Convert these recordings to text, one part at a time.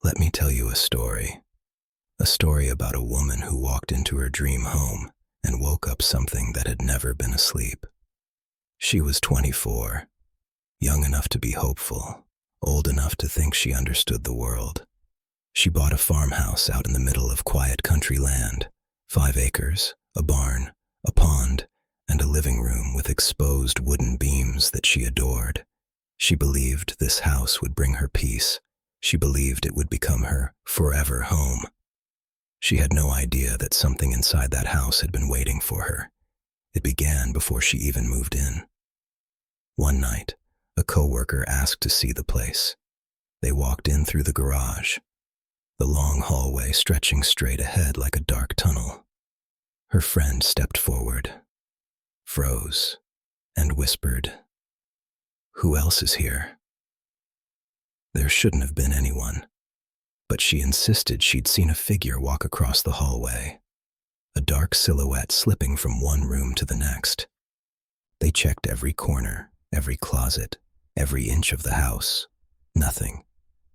Let me tell you a story. A story about a woman who walked into her dream home and woke up something that had never been asleep. She was 24, young enough to be hopeful, old enough to think she understood the world. She bought a farmhouse out in the middle of quiet country land, 5 acres, a barn, a pond, and a living room with exposed wooden beams that she adored. She believed this house would bring her peace. She believed it would become her forever home. She had no idea that something inside that house had been waiting for her. It began before she even moved in. One night, a coworker asked to see the place. They walked in through the garage, the long hallway stretching straight ahead like a dark tunnel. Her friend stepped forward, froze, and whispered, "Who else is here?" There shouldn't have been anyone, but she insisted she'd seen a figure walk across the hallway, a dark silhouette slipping from one room to the next. They checked every corner, every closet, every inch of the house. Nothing,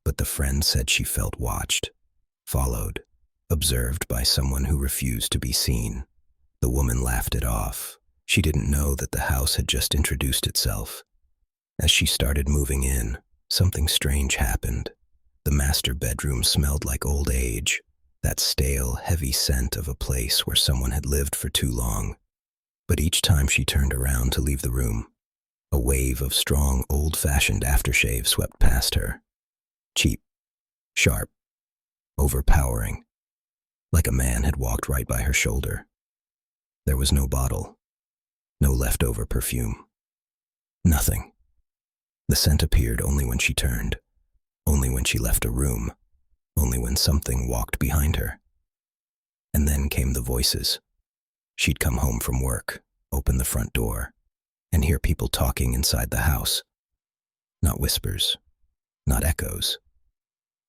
but the friend said she felt watched, followed, observed by someone who refused to be seen. The woman laughed it off. She didn't know that the house had just introduced itself. As she started moving in, something strange happened. The master bedroom smelled like old age, that stale, heavy scent of a place where someone had lived for too long. But each time she turned around to leave the room, a wave of strong, old-fashioned aftershave swept past her. Cheap, sharp, overpowering, like a man had walked right by her shoulder. There was no bottle, no leftover perfume, nothing. The scent appeared only when she turned, only when she left a room, only when something walked behind her. And then came the voices. She'd come home from work, open the front door, and hear people talking inside the house. Not whispers, not echoes,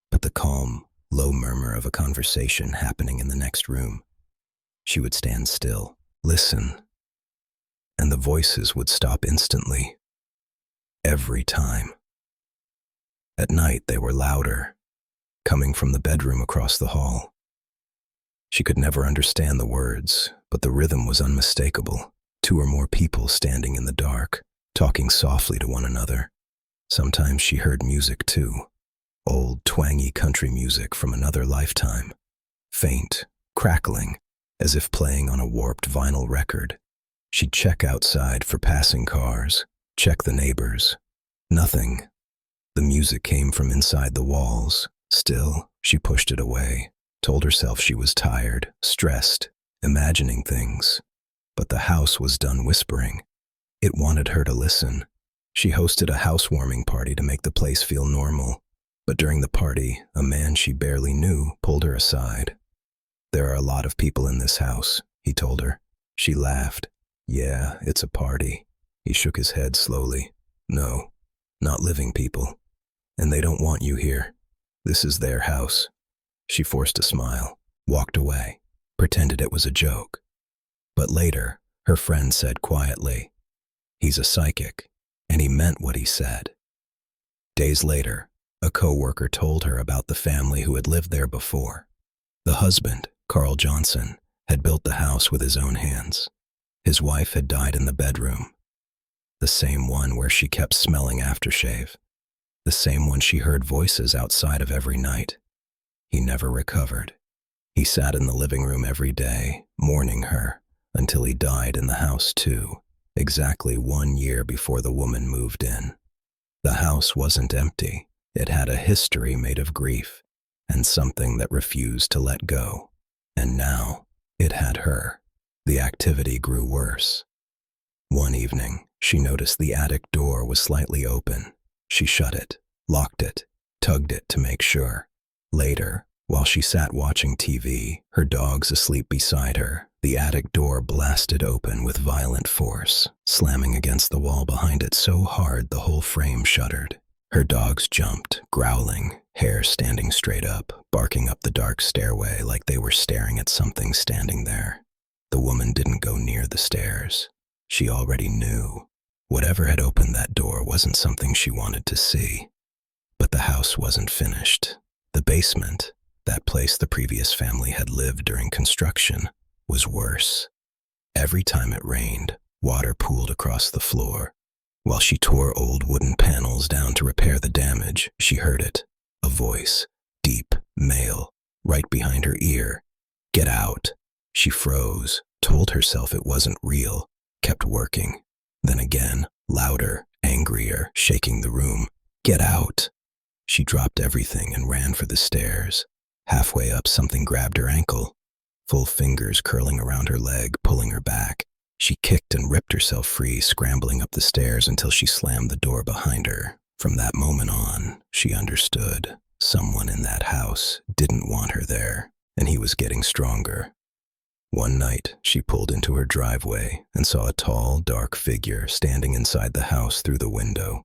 but the calm, low murmur of a conversation happening in the next room. She would stand still, listen, and the voices would stop instantly. Every time. At night, they were louder, coming from the bedroom across the hall. She could never understand the words, but the rhythm was unmistakable. 2 or more people standing in the dark, talking softly to one another. Sometimes she heard music too, old, twangy country music from another lifetime, faint, crackling, as if playing on a warped vinyl record. She'd check outside for passing cars, check the neighbors. Nothing. The music came from inside the walls. Still, she pushed it away, told herself she was tired, stressed, imagining things. But the house was done whispering. It wanted her to listen. She hosted a housewarming party to make the place feel normal. But during the party, a man she barely knew pulled her aside. "There are a lot of people in this house," he told her. She laughed. "Yeah, it's a party." He shook his head slowly. "No, not living people. And they don't want you here. This is their house." She forced a smile, walked away, pretended it was a joke. But later, her friend said quietly, "He's a psychic," and he meant what he said. Days later, a coworker told her about the family who had lived there before. The husband, Carl Johnson, had built the house with his own hands. His wife had died in the bedroom, the same one where she kept smelling aftershave, the same one she heard voices outside of every night. He never recovered. He sat in the living room every day, mourning her, until he died in the house too, exactly 1 year before the woman moved in. The house wasn't empty. It had a history made of grief, and something that refused to let go. And now, it had her. The activity grew worse. One evening, she noticed the attic door was slightly open. She shut it, locked it, tugged it to make sure. Later, while she sat watching TV, her dogs asleep beside her, the attic door blasted open with violent force, slamming against the wall behind it so hard the whole frame shuddered. Her dogs jumped, growling, hair standing straight up, barking up the dark stairway like they were staring at something standing there. The woman didn't go near the stairs. She already knew. Whatever had opened that door wasn't something she wanted to see. But the house wasn't finished. The basement, that place the previous family had lived during construction, was worse. Every time it rained, water pooled across the floor. While she tore old wooden panels down to repair the damage, she heard it. A voice, deep, male, right behind her ear. "Get out." She froze, told herself it wasn't real, kept working. Then again, louder, angrier, shaking the room. "Get out." She dropped everything and ran for the stairs. Halfway up, something grabbed her ankle. Full fingers curling around her leg, pulling her back. She kicked and ripped herself free, scrambling up the stairs until she slammed the door behind her. From that moment on, she understood. Someone in that house didn't want her there, and he was getting stronger. One night, she pulled into her driveway and saw a tall, dark figure standing inside the house through the window.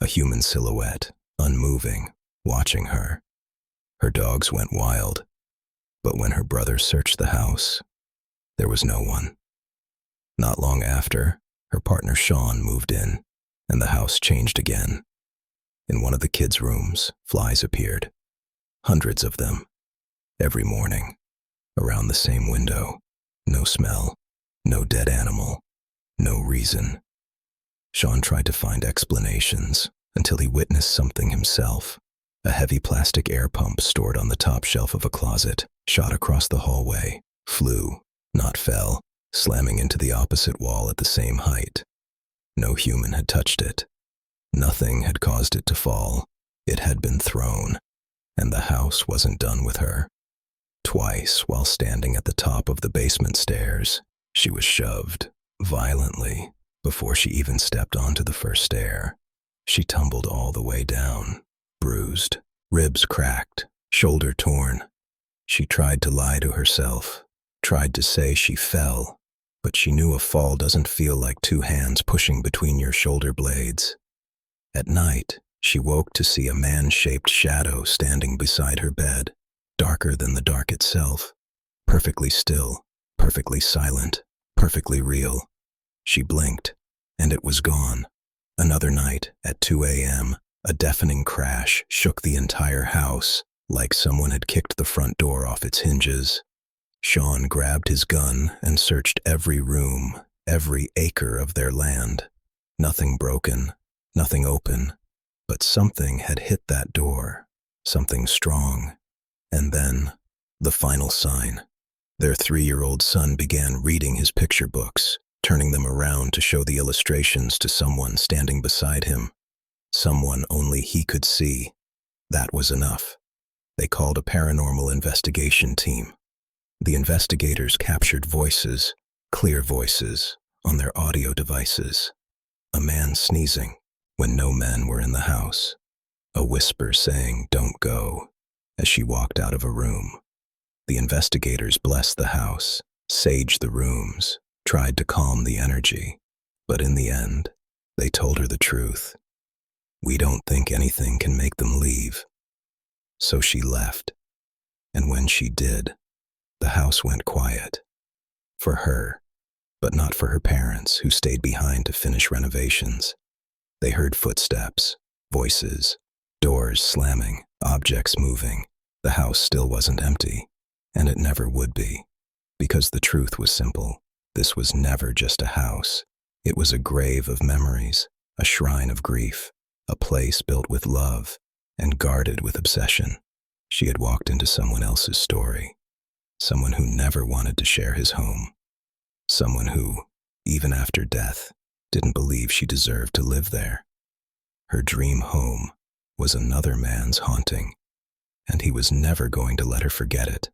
A human silhouette, unmoving, watching her. Her dogs went wild, but when her brother searched the house, there was no one. Not long after, her partner Sean moved in, and the house changed again. In one of the kids' rooms, flies appeared. Hundreds of them. Every morning. Around the same window. No smell. No dead animal. No reason. Sean tried to find explanations until he witnessed something himself. A heavy plastic air pump stored on the top shelf of a closet shot across the hallway, flew, not fell, slamming into the opposite wall at the same height. No human had touched it. Nothing had caused it to fall. It had been thrown, and the house wasn't done with her. Twice, while standing at the top of the basement stairs, she was shoved, violently, before she even stepped onto the first stair. She tumbled all the way down, bruised, ribs cracked, shoulder torn. She tried to lie to herself, tried to say she fell, but she knew a fall doesn't feel like two hands pushing between your shoulder blades. At night, she woke to see a man-shaped shadow standing beside her bed, darker than the dark itself, perfectly still, perfectly silent, perfectly real. She blinked, and it was gone. Another night, at 2 a.m., a deafening crash shook the entire house, like someone had kicked the front door off its hinges. Sean grabbed his gun and searched every room, every acre of their land. Nothing broken, nothing open, but something had hit that door, something strong. And then, the final sign. Their 3-year-old son began reading his picture books, turning them around to show the illustrations to someone standing beside him. Someone only he could see. That was enough. They called a paranormal investigation team. The investigators captured voices, clear voices, on their audio devices. A man sneezing when no men were in the house. A whisper saying, "Don't go," as she walked out of a room. The investigators blessed the house, saged the rooms, tried to calm the energy, but in the end, they told her the truth. "We don't think anything can make them leave." So she left, and when she did, the house went quiet. For her, but not for her parents, who stayed behind to finish renovations. They heard footsteps, voices, doors slamming, objects moving. The house still wasn't empty, and it never would be, because the truth was simple. This was never just a house. It was a grave of memories, a shrine of grief, a place built with love and guarded with obsession. She had walked into someone else's story, someone who never wanted to share his home, someone who, even after death, didn't believe she deserved to live there. Her dream home was another man's haunting, and he was never going to let her forget it.